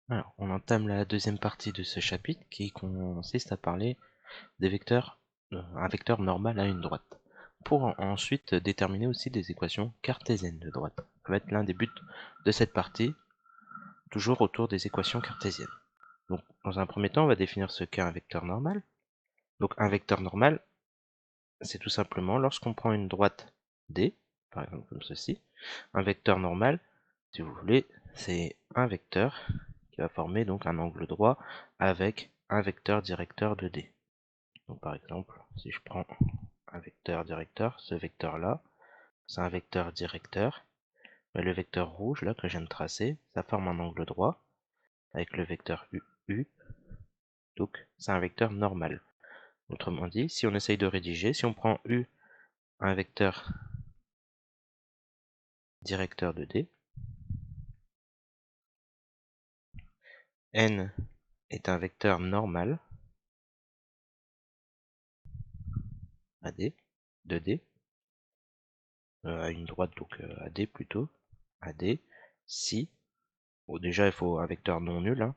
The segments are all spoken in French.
Alors, on entame la deuxième partie de ce chapitre qui consiste à parler des vecteurs, un vecteur normal à une droite, pour ensuite déterminer aussi des équations cartésiennes de droite. Ça va être l'un des buts de cette partie, toujours autour des équations cartésiennes. Donc, dans un premier temps, on va définir ce qu'est un vecteur normal. Donc, un vecteur normal, c'est tout simplement lorsqu'on prend une droite D, par exemple comme ceci, un vecteur normal, si vous voulez, c'est un vecteur qui va former donc un angle droit avec un vecteur directeur de D. Donc par exemple, si je prends un vecteur directeur, ce vecteur-là, c'est un vecteur directeur. Mais le vecteur rouge là que je viens de tracer, ça forme un angle droit avec le vecteur U. Donc c'est un vecteur normal. Autrement dit, si on essaye de rédiger, si on prend U, un vecteur directeur de D, N est un vecteur normal à D, de D, à une droite, donc à D plutôt, à D, si, bon déjà il faut un vecteur non nul, hein,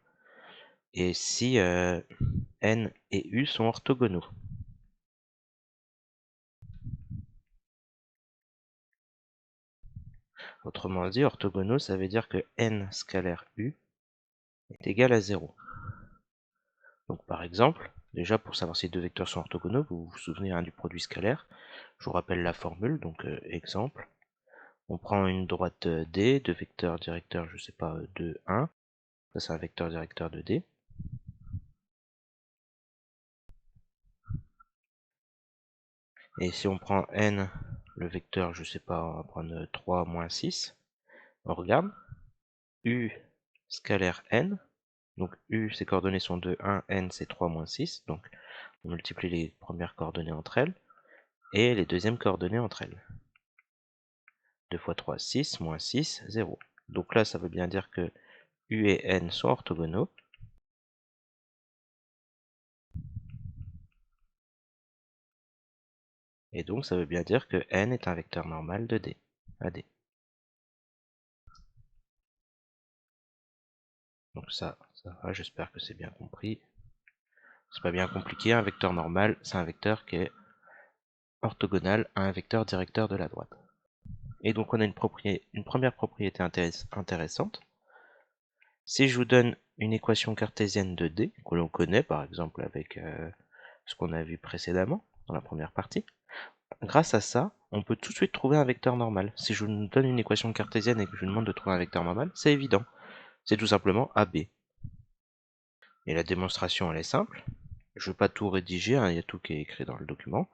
et si N et U sont orthogonaux. Autrement dit, orthogonaux, ça veut dire que N scalaire U est égal à 0. Donc par exemple, déjà pour savoir si deux vecteurs sont orthogonaux, vous vous souvenez du produit scalaire. Je vous rappelle la formule, donc exemple. On prend une droite D, deux vecteurs directeurs, je sais pas, 2, 1. Ça c'est un vecteur directeur de D. Et si on prend N, le vecteur, je sais pas, on va prendre 3, moins 6. On regarde. U scalaire N. Donc U, ses coordonnées sont 2, 1, N, c'est 3, moins 6. Donc on multiplie les premières coordonnées entre elles. Et les deuxièmes coordonnées entre elles. 2 fois 3, 6, moins 6, 0. Donc là, ça veut bien dire que U et N sont orthogonaux. Et donc, ça veut bien dire que N est un vecteur normal de D, à D. Donc ça va, j'espère que c'est bien compris. C'est pas bien compliqué, un vecteur normal, c'est un vecteur qui est orthogonal à un vecteur directeur de la droite. Et donc on a une première propriété intéressante. Si je vous donne une équation cartésienne de D, que l'on connaît par exemple avec ce qu'on a vu précédemment dans la première partie, grâce à ça, on peut tout de suite trouver un vecteur normal. Si je vous donne une équation cartésienne et que je vous demande de trouver un vecteur normal, c'est évident. C'est tout simplement AB. Et la démonstration, elle est simple. Je ne vais pas tout rédiger, il y a tout qui est écrit dans le document.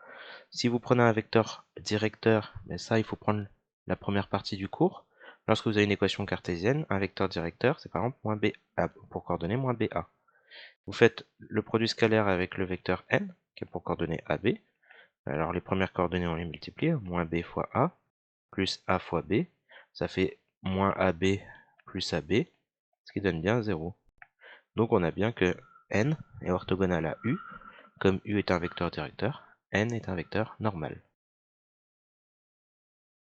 Si vous prenez un vecteur directeur, mais ça, il faut prendre la première partie du cours. Lorsque vous avez une équation cartésienne, un vecteur directeur, c'est par exemple moins b, pour coordonnée moins BA. Vous faites le produit scalaire avec le vecteur n, qui est pour coordonnée AB. Alors les premières coordonnées, on les multiplie, moins b fois a, plus a fois b, ça fait moins ab plus ab, ce qui donne bien 0. Donc on a bien que n est orthogonal à u, comme u est un vecteur directeur, n est un vecteur normal.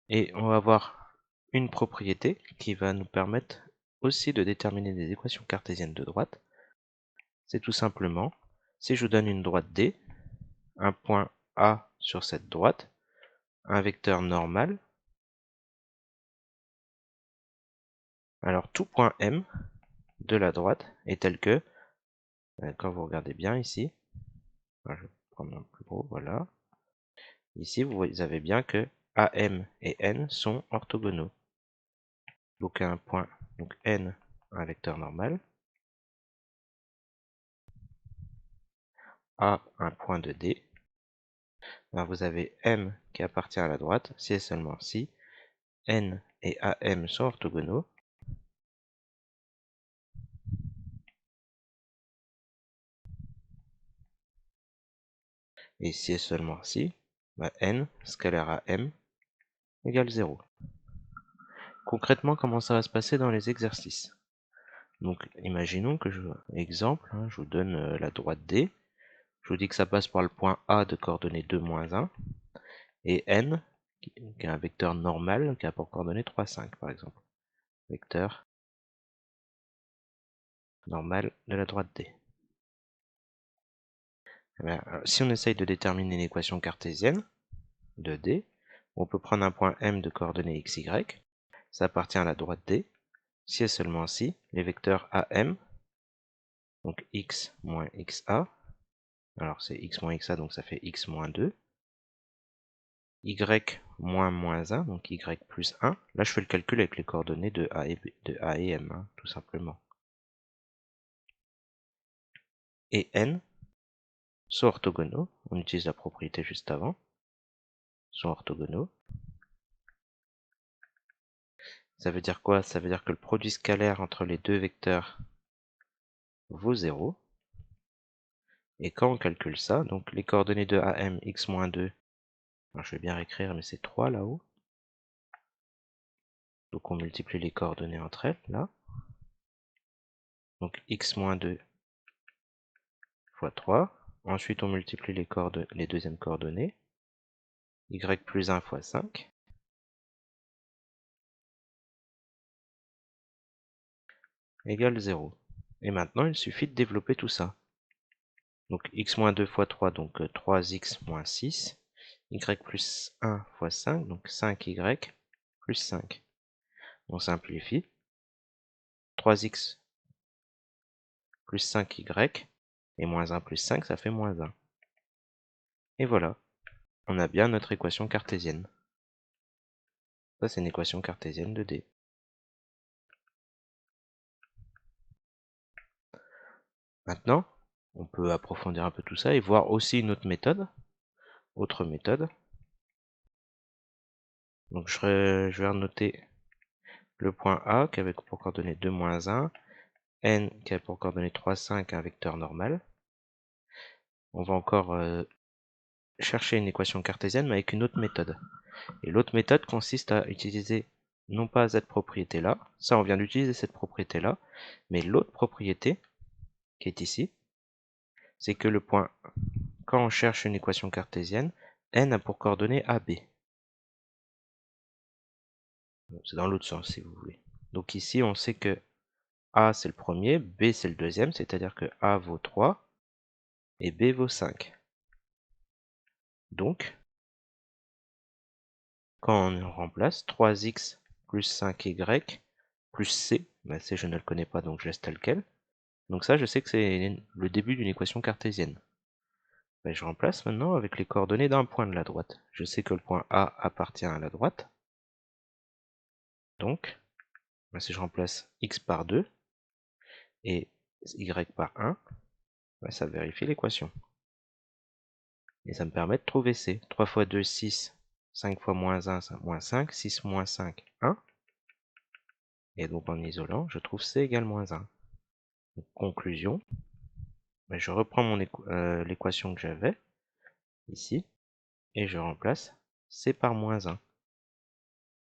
Et on va avoir une propriété qui va nous permettre aussi de déterminer des équations cartésiennes de droite. C'est tout simplement, si je vous donne une droite D, un point A sur cette droite, un vecteur normal, alors tout point M de la droite est tel que, quand vous regardez bien ici, je vais prendre un plus gros, voilà, ici vous avez bien que AM et N sont orthogonaux. Donc un point, donc N, un vecteur normal, A, un point de D, alors vous avez M qui appartient à la droite, si et seulement si N et AM sont orthogonaux, et si et seulement si N scalaire à M égale 0. Concrètement, comment ça va se passer dans les exercices? Donc imaginons que exemple, je vous donne la droite D, je vous dis que ça passe par le point A de coordonnées 2, moins 1, et N, qui est un vecteur normal, qui a pour coordonnées 3, 5 par exemple. Vecteur normale de la droite D. Eh bien, si on essaye de déterminer l'équation cartésienne de D, on peut prendre un point M de coordonnées x, y. Ça appartient à la droite D. Si et seulement si les vecteurs AM, donc x moins xa, alors c'est x moins xa, donc ça fait x moins 2, y moins moins 1, donc y plus 1. Là, je fais le calcul avec les coordonnées de A et M, hein, tout simplement. Et N sont orthogonaux, on utilise la propriété juste avant, sont orthogonaux. Ça veut dire quoi? Ça veut dire que le produit scalaire entre les deux vecteurs vaut 0. Et quand on calcule ça, donc les coordonnées de AM, x-2, alors je vais bien écrire, mais c'est 3 là-haut. Donc on multiplie les coordonnées entre elles, là. Donc x-2 fois 3. Ensuite on multiplie les deuxièmes coordonnées. Y plus 1 fois 5. Égale 0. Et maintenant il suffit de développer tout ça. Donc x-2 fois 3, donc 3x moins 6. Y plus 1 fois 5, donc 5y plus 5. On simplifie. 3x plus 5y, et moins 1 plus 5, ça fait moins 1. Et voilà, on a bien notre équation cartésienne. Ça, c'est une équation cartésienne de D. Maintenant, on peut approfondir un peu tout ça et voir aussi une autre méthode. Donc je vais renoter le point A qui avait pour coordonnée 2, moins 1, N qui a pour coordonnée 3, 5, un vecteur normal. On va encore chercher une équation cartésienne mais avec une autre méthode. Et l'autre méthode consiste à utiliser non pas cette propriété-là, ça on vient d'utiliser cette propriété-là, mais l'autre propriété qui est ici, c'est que le point, quand on cherche une équation cartésienne, n a pour coordonnée AB. C'est dans l'autre sens si vous voulez. Donc ici on sait que A c'est le premier, B c'est le deuxième, c'est-à-dire que A vaut 3 et B vaut 5. Donc, quand on remplace 3x plus 5y plus c, ben c je ne le connais pas donc je laisse tel quel. Donc ça je sais que c'est le début d'une équation cartésienne. Ben, je remplace maintenant avec les coordonnées d'un point de la droite. Je sais que le point A appartient à la droite. Donc, ben, si je remplace x par 2 et y par 1, ben, ça vérifie l'équation. Et ça me permet de trouver C. 3 fois 2, 6. 5 fois moins 1, moins 5. 6 moins 5, 1. Et donc en isolant, je trouve C égale moins 1. Donc, conclusion, ben, je reprends l'équation que j'avais ici et je remplace C par moins 1.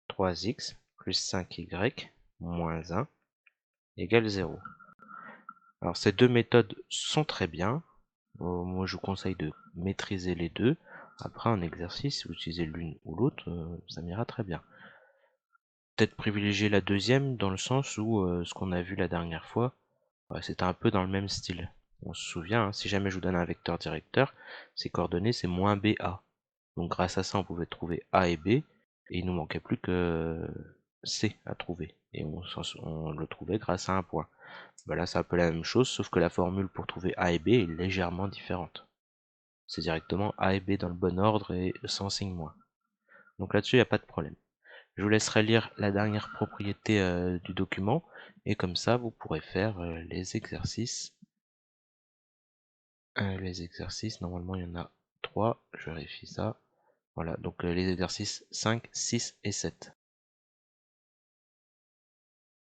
3x plus 5y moins 1 égale 0. Alors ces deux méthodes sont très bien. Moi je vous conseille de maîtriser les deux. Après en exercice, si vous utilisez l'une ou l'autre, ça m'ira très bien. Peut-être privilégier la deuxième dans le sens où ce qu'on a vu la dernière fois, c'était un peu dans le même style. On se souvient, hein, si jamais je vous donne un vecteur directeur, ses coordonnées c'est moins BA. Donc grâce à ça on pouvait trouver A et B, et il nous manquait plus que C à trouver. Et on le trouvait grâce à un point. Bah là c'est un peu la même chose, sauf que la formule pour trouver A et B est légèrement différente. C'est directement A et B dans le bon ordre et sans signe moins. Donc là-dessus il n'y a pas de problème. Je vous laisserai lire la dernière propriété du document, et comme ça vous pourrez faire les exercices. Les exercices, normalement il y en a 3, je vérifie ça. Voilà, donc les exercices 5, 6 et 7.